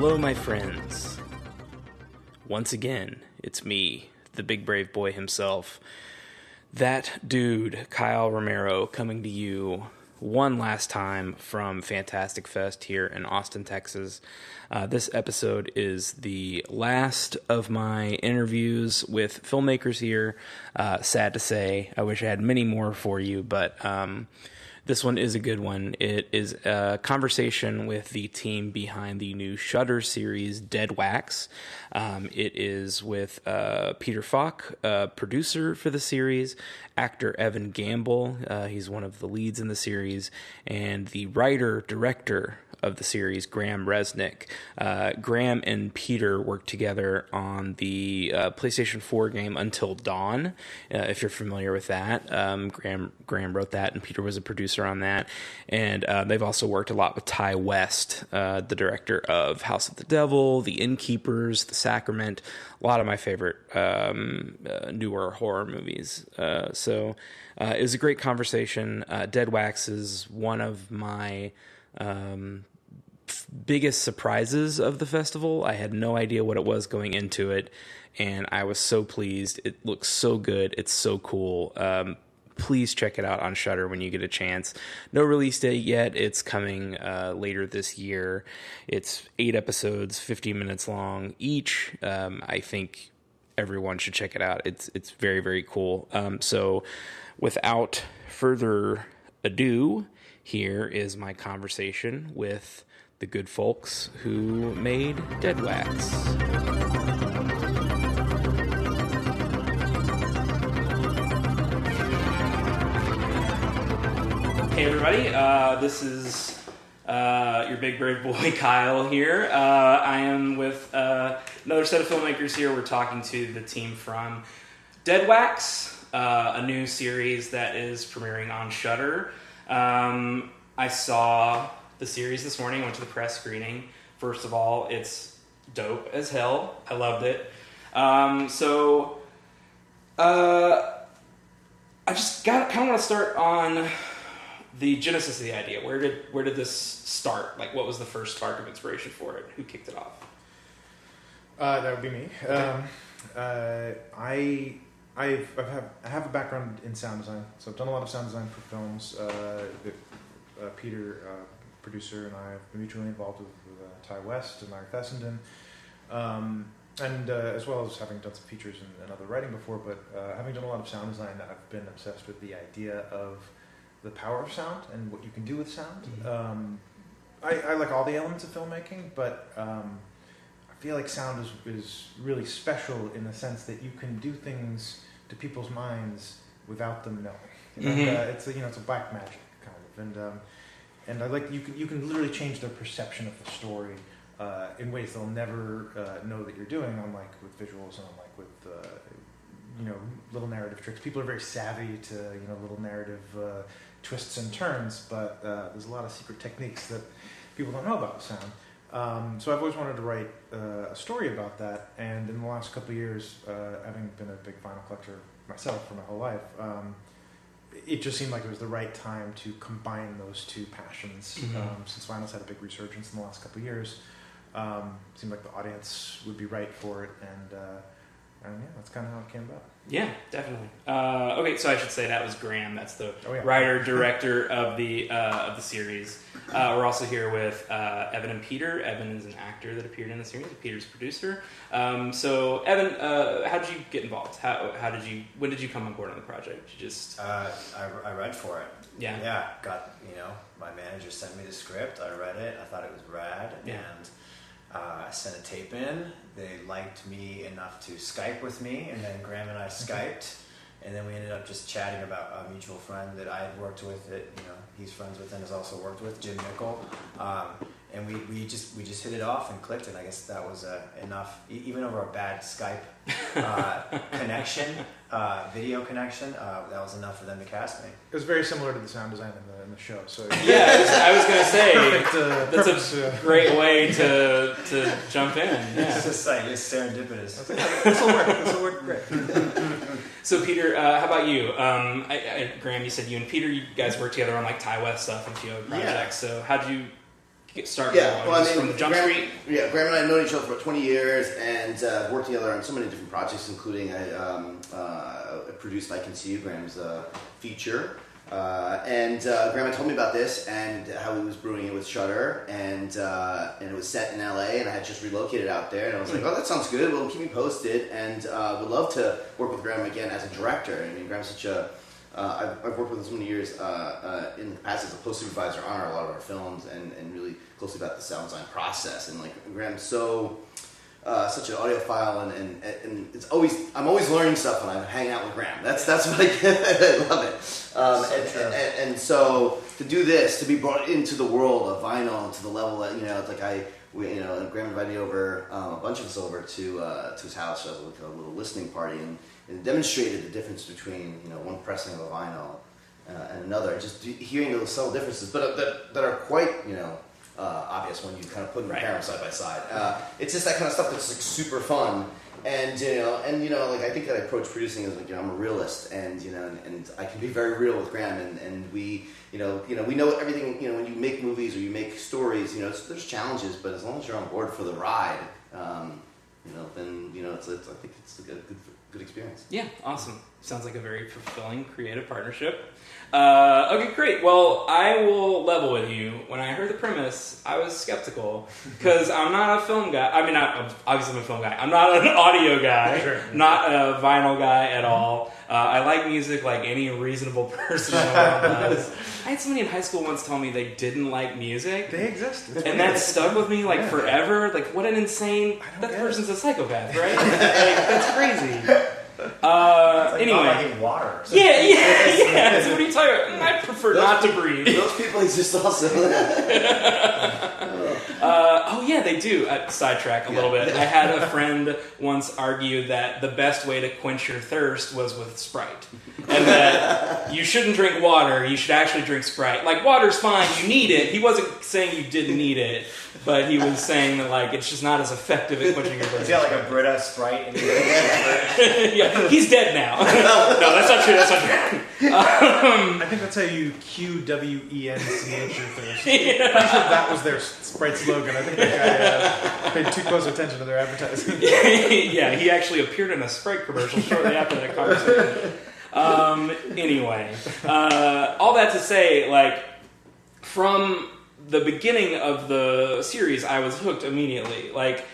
Hello, my friends. Once again, it's me, the big brave boy himself. That dude, Kyle Romero, coming to you one last time from Fantastic Fest here in Austin, Texas. This episode is the last of my interviews with filmmakers here. Sad to say, I wish I had many more for you, but this one is a good one. It is a conversation with the team behind the new Shudder series, DEADWAX. It is with Peter Phok, producer for the series, actor Evan Gamble, he's one of the leads in the series, and the writer-director of the series, Graham Reznick. Graham and Peter worked together on the PlayStation 4 game Until Dawn, if you're familiar with that. Graham wrote that, and Peter was a producer on that. And they've also worked a lot with Ty West, the director of House of the Devil, The Innkeepers, The Sacrament, a lot of my favorite newer horror movies. So it was a great conversation. DEADWAX is one of my biggest surprises of the festival. I had no idea what it was going into it, and I was so pleased. It looks so good. It's so cool. Please check it out on Shudder when you get a chance. No release date yet. It's coming later this year. It's 8 episodes, 15 minutes long each. I think everyone should check it out. It's very, very cool. So without further ado, here is my conversation with the good folks who made DEADWAX. Hey everybody, this is your big brave boy Kyle here. I am with another set of filmmakers here. We're talking to the team from DEADWAX, a new series that is premiering on Shudder. I saw the series this morning. I went to the press screening. First of all, it's dope as hell. I loved it. I just kind of want to start on the genesis of the idea. Where did this start? Like, what was the first spark of inspiration for it? Who kicked it off? That would be me. Okay. I have a background in sound design, so I've done a lot of sound design for films. Peter, producer, and I have been mutually involved with Ty West and Larry Fessenden, and as well as having done some features and other writing before. But having done a lot of sound design, I've been obsessed with the idea of the power of sound and what you can do with sound. Mm-hmm. I like all the elements of filmmaking, but I feel like sound is really special in the sense that you can do things to people's minds without them knowing. Mm-hmm. It's a black magic kind of, and I like you can literally change their perception of the story in ways they'll never know that you're doing. Unlike with visuals and unlike with little narrative tricks, people are very savvy to little narrative twists and turns, but there's a lot of secret techniques that people don't know about with sound. So I've always wanted to write a story about that, and in the last couple of years, having been a big vinyl collector myself for my whole life, it just seemed like it was the right time to combine those two passions. Mm-hmm. Since vinyl's had a big resurgence in the last couple of years, seemed like the audience would be right for it, and yeah, that's kind of how it came about. Yeah, definitely. Okay, so I should say that was Graham. That's the writer director of the series. We're also here with Evan and Peter. Evan is an actor that appeared in the series. Peter's producer. So Evan, how did you get involved? When did you come on board on the project? You just I read for it. Yeah. Got my manager sent me the script. I read it. I thought it was rad. Yeah. And I sent a tape in. They liked me enough to Skype with me, and then Graham and I Skyped, and then we ended up just chatting about a mutual friend that I had worked with, that he's friends with and has also worked with, Jim Nickel, and we just hit it off and clicked, and I guess that was enough, even over a bad Skype connection, video connection, that was enough for them to cast me. It was very similar to the sound design in the show. So yeah, I was going to say that's a great way to jump in. Yeah. It's just like it's serendipitous. This will work great. So Peter, how about you? Graham, you said you and Peter, you guys worked together on like Ty West stuff and a few other projects. Yeah. So how'd you start from the Jump Street? Yeah, Graham and I have known each other for about 20 years and worked together on so many different projects, including I produced I Can See You, Graham's feature. And Graham had told me about this and how he was brewing it with Shudder, and it was set in LA, and I had just relocated out there, and I was like, oh, that sounds good. Well, keep me posted, and would love to work with Graham again as a director. I mean, Graham's such a I've worked with him so many years in the past as a post supervisor on a lot of our films, and really closely about the sound design process. And like Graham's such an audiophile, and it's I'm always learning stuff when I'm hanging out with Graham. That's what I love it. And so to do this, to be brought into the world of vinyl, to the level that it's like Graham invited me over, a bunch of us over to his house as a little listening party, and demonstrated the difference between one pressing of a vinyl and another. Just hearing those subtle differences, but that are quite obvious when you kind of put them camera side by side. It's just that kind of stuff that's like super fun, and like I think that I approach producing as like I'm a realist, and and I can be very real with Graham, and we we know everything. When you make movies or you make stories, there's challenges, but as long as you're on board for the ride, then it's I think it's a good experience. Yeah, awesome. Sounds like a very fulfilling creative partnership. Okay, great. Well, I will level with you. When I heard the premise, I was skeptical because I'm not a film guy. I mean, obviously I'm a film guy. I'm not an audio guy, Sure. Not a vinyl guy at all. I like music like any reasonable person in the world does. I had somebody in high school once tell me they didn't like music. They exist. And that stuck with me like forever. Like, what an insane... That person's a psychopath, right? Like, that's crazy. Anyway. Not liking water. So. Yeah. So what are you talking about? I prefer not to breathe. Those people exist also. They do. Sidetrack a little bit. I had a friend once argue that the best way to quench your thirst was with Sprite. And that you shouldn't drink water, you should actually drink Sprite. Like, water's fine, you need it. He wasn't saying you didn't need it, but he was saying that, like, it's just not as effective at quenching your thirst. He's got, like, a Brita Sprite in his Yeah, he's dead now. No, that's not true, I think that's how you QWENCH your thirst. I'm sure that was their Sprite slogan. I think that guy paid too close attention to their advertising. Yeah, he actually appeared in a Sprite commercial shortly after that conversation. Anyway, all that to say, like, from the beginning of the series, I was hooked immediately. Like,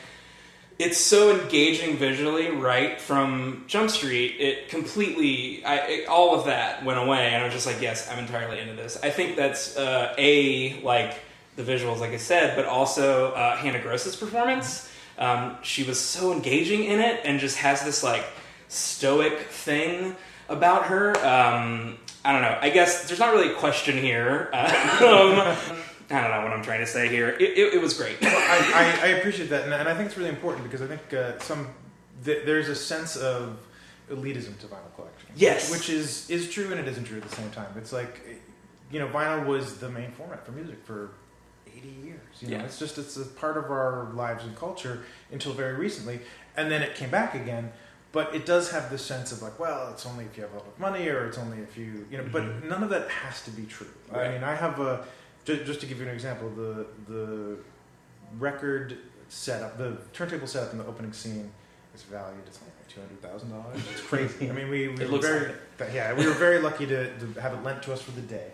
it's so engaging visually, right from Jump Street. It completely, all of that went away, and I was just like, yes, I'm entirely into this. I think that's like the visuals, like I said, but also Hannah Gross's performance. She was so engaging in it, and just has this like stoic thing about her. I don't know. I guess there's not really a question here. I don't know what I'm trying to say here. It was great. I appreciate that, and I think it's really important because I think there's a sense of elitism to vinyl collection. Yes. Which is true and it isn't true at the same time. It's like, vinyl was the main format for music for 80 years. Yeah. It's a part of our lives and culture until very recently, and then it came back again. But it does have this sense of like, well, it's only if you have a lot of money, or it's only if you, but none of that has to be true. Right. I mean, I have just to give you an example, the record setup, the turntable setup in the opening scene is valued at something like $200,000. It's crazy. I mean, we were very lucky to have it lent to us for the day.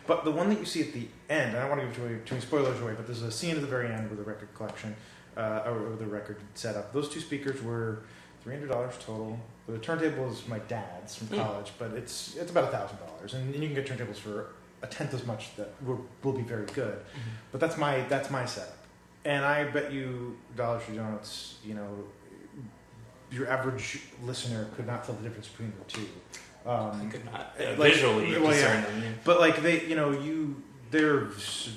But the one that you see at the end, I don't want to give too many spoilers away, but there's a scene at the very end with the record collection, or the record setup. Those two speakers were $300 total. The turntable is my dad's from college, but it's about $1,000, and you can get turntables for a tenth as much that will be very good. Mm-hmm. But that's my setup, and I bet you dollars to donuts, your average listener could not tell the difference between the two. I could not visually discern them. But like they're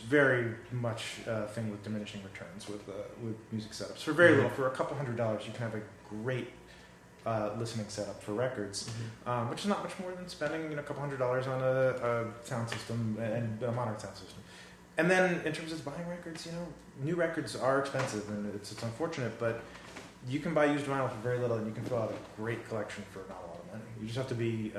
very much a thing with diminishing returns with music setups. For very little, for a couple $100, you can have a great listening setup for records, which is not much more than spending a couple $100 on a sound system and a modern sound system. And then in terms of buying records, new records are expensive, and it's unfortunate, but you can buy used vinyl for very little, and you can fill out a great collection for not a lot of money. You just have to be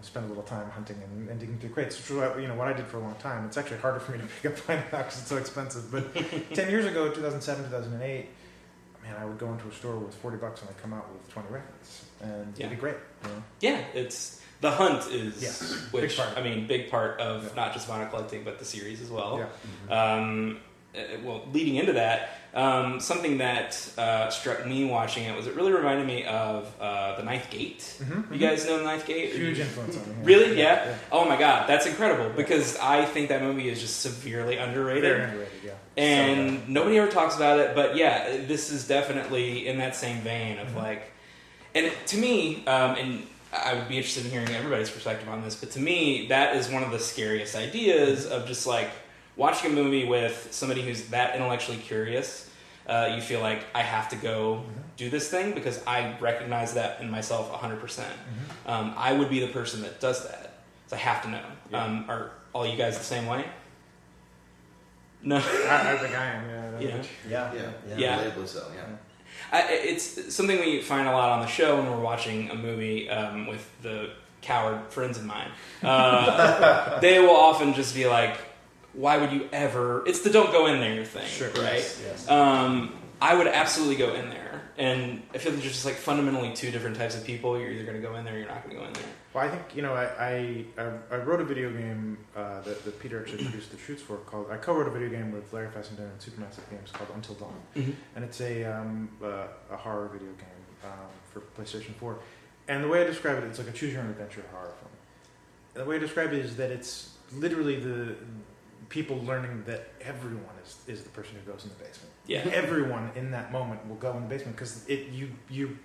spend a little time hunting and digging through crates, which was what I did for a long time. It's actually harder for me to pick up right now because it's so expensive. But 10 years ago, 2007, 2008, man, I would go into a store with $40 and I'd come out with 20 records, and it'd be great. Yeah, it's the hunt is big part. Big part of not just vinyl collecting but the series as well. Yeah. Well, leading into that, something that struck me watching it was it really reminded me of The Ninth Gate. Mm-hmm. You guys know The Ninth Gate? Huge influence on me. Really? Yeah? Oh my god, that's incredible because I think that movie is just severely underrated. Very underrated, yeah. And nobody ever talks about it, but yeah, this is definitely in that same vein of to me, and I would be interested in hearing everybody's perspective on this, but to me, that is one of the scariest ideas of just watching a movie with somebody who's that intellectually curious. You feel like I have to go do this thing because I recognize that in myself 100%. I would be the person that does that. So I have to know. Yeah. Are all you guys the same way? No. I think I am, Yeah. Relatably so, yeah. It's something we find a lot on the show when we're watching a movie with the coward friends of mine. They will often just be like, why would you ever... It's the don't go in there thing, right? Yes. I would absolutely go in there. And I feel like there's just fundamentally two different types of people. You're either going to go in there or you're not going to go in there. Well, I think, I wrote a video game that Peter actually produced the shoots for I co-wrote a video game with Larry Fessenden and Supermassive Games called Until Dawn. Mm-hmm. And it's a horror video game for PlayStation 4. And the way I describe it, it's like a choose-your-own-adventure horror film. And the way I describe it is that it's literally the people learning that everyone is the person who goes in the basement. Yeah. Everyone in that moment will go in the basement because you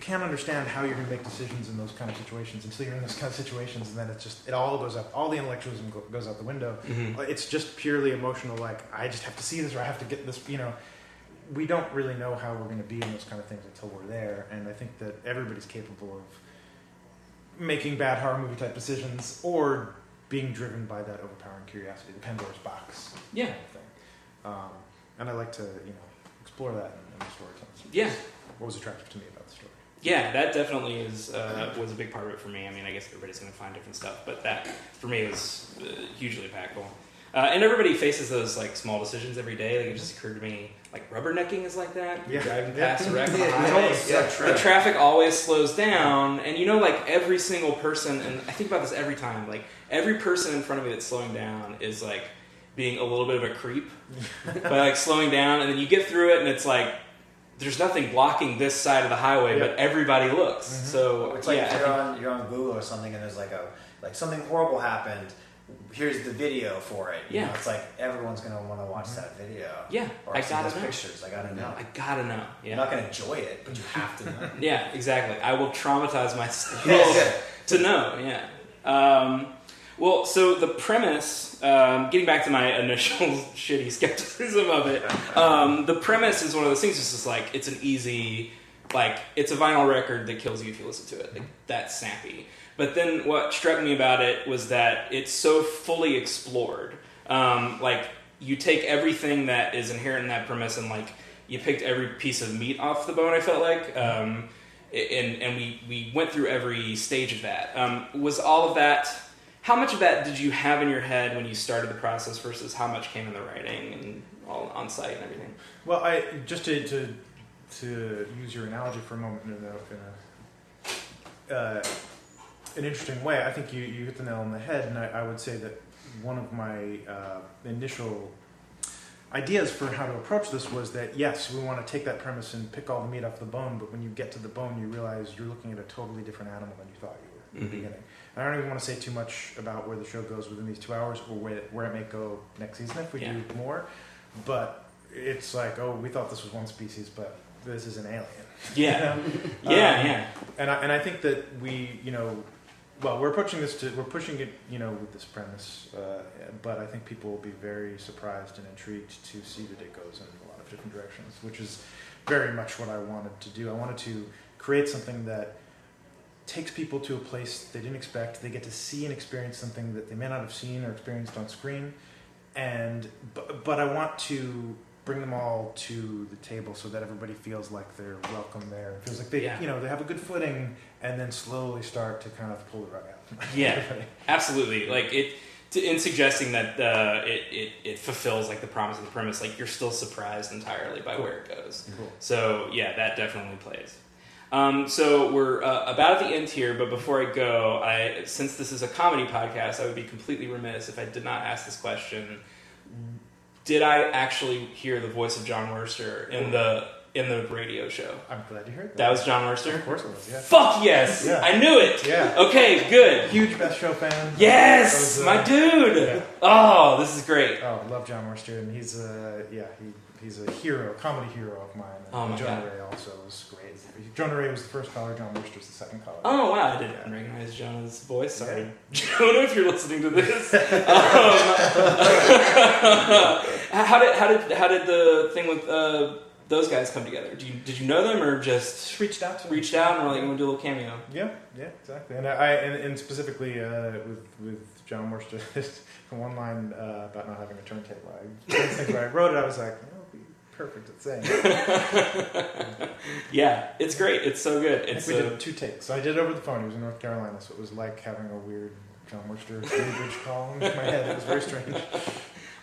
can't understand how you're going to make decisions in those kind of situations until you're in those kind of situations, and then it all goes up. All the intellectualism goes out the window. Mm-hmm. It's just purely emotional. I just have to see this, or I have to get this. We don't really know how we're going to be in those kind of things until we're there, and I think that everybody's capable of making bad horror movie type decisions or being driven by that overpowering curiosity, the Pandora's box kind of thing. And I like to explore that in the storytelling. Yeah. What was attractive to me about the story? Yeah, that definitely was a big part of it for me. I mean, I guess everybody's going to find different stuff, but that, for me, was hugely impactful. And everybody faces those small decisions every day. It just occurred to me, rubbernecking is like that. Yeah. Driving past a wreck on the Yeah, highway. true. The traffic always slows down, and every single person, and I think about this every time, every person in front of me that's slowing down is being a little bit of a creep by slowing down, and then you get through it, and it's there's nothing blocking this side of the highway, but everybody looks. Mm-hmm. So it's if you're on Google or something, and there's something horrible happened. Here's the video for it. You know, it's everyone's gonna want to watch that video. Yeah, or I gotta know. Pictures. I gotta know. I gotta know. Yeah. You're not gonna enjoy it, but you have to know. Yeah, exactly. I will traumatize myself to know. Yeah. Well, so the premise, getting back to my initial shitty skepticism of it, the premise is one of those things. It's just it's an easy, it's a vinyl record that kills you if you listen to it. That's sappy. But then what struck me about it was that it's so fully explored. You take everything that is inherent in that premise and you picked every piece of meat off the bone, I felt like. And we went through every stage of that. Was all of that... How much of that did you have in your head when you started the process versus how much came in the writing and all on site and everything? Well, just to use your analogy for a moment in an interesting way, I think you hit the nail on the head, and I would say that one of my initial ideas for how to approach this was that, yes, we want to take that premise and pick all the meat off the bone, but when you get to the bone, you realize you're looking at a totally different animal than you thought you were in the beginning. I don't even want to say too much about where the show goes within these 2 hours or where it may go next season if we do more. But it's we thought this was one species, but this is an alien. Yeah. And I think that we, we're pushing it, with this premise, but I think people will be very surprised and intrigued to see that it goes in a lot of different directions, which is very much what I wanted to do. I wanted to create something that takes people to a place they didn't expect. They get to see and experience something that they may not have seen or experienced on screen, but I want to bring them all to the table so that everybody feels like they're welcome there. It feels like they, Yeah. they have a good footing, and then slowly start to kind of pull the rug out. Yeah, absolutely. Like in suggesting that it fulfills like the promise of the premise, like you're still surprised entirely by where it goes. Cool. So yeah, that definitely plays. So we're about at the end here, but before I go, since this is a comedy podcast, I would be completely remiss if I did not ask this question. Did I actually hear the voice of John Worster in the radio show? I'm glad you heard that. That was John Worster? Of course it was, yeah. Fuck yes! Yeah. I knew it! Yeah. Okay, good. Huge Best Show fan. Yes! Was, my dude! Yeah. Oh, this is great. Oh, I love John Worster, and he's a hero, comedy hero of mine. And Oh my Jonah God. Ray also was great. Jonah Ray was the first caller, John Worster's the second caller. Oh wow, I didn't recognize Jonah's voice. Sorry, Yeah. Jonah, if you're listening to this. How did the thing with those guys come together? Did you know them or just Reached out to him. reached out and were like, "You want to do a little cameo"? Yeah, exactly. And specifically with John Worster, one line about not having a turntable. When I wrote it, I was like, it'll be perfect at saying it. Yeah, it's great. It's so good. I think we did 2 takes. I did it over the phone. He was in North Carolina, so it was like having a weird John Worster Cambridge call in my head. It was very strange.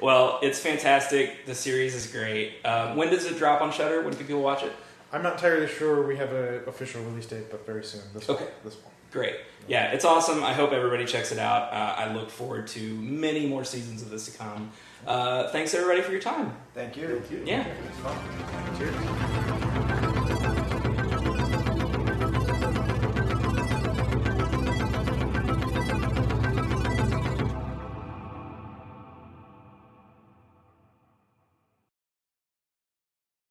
Well, it's fantastic. The series is great. When does it drop on Shudder? When can people watch it? I'm not entirely sure we have an official release date, but very soon. This fall. Great. Yeah, it's awesome. I hope everybody checks it out. I look forward to many more seasons of this to come. Thanks, everybody, for your time. Thank you. Yeah. It's fun. Cheers.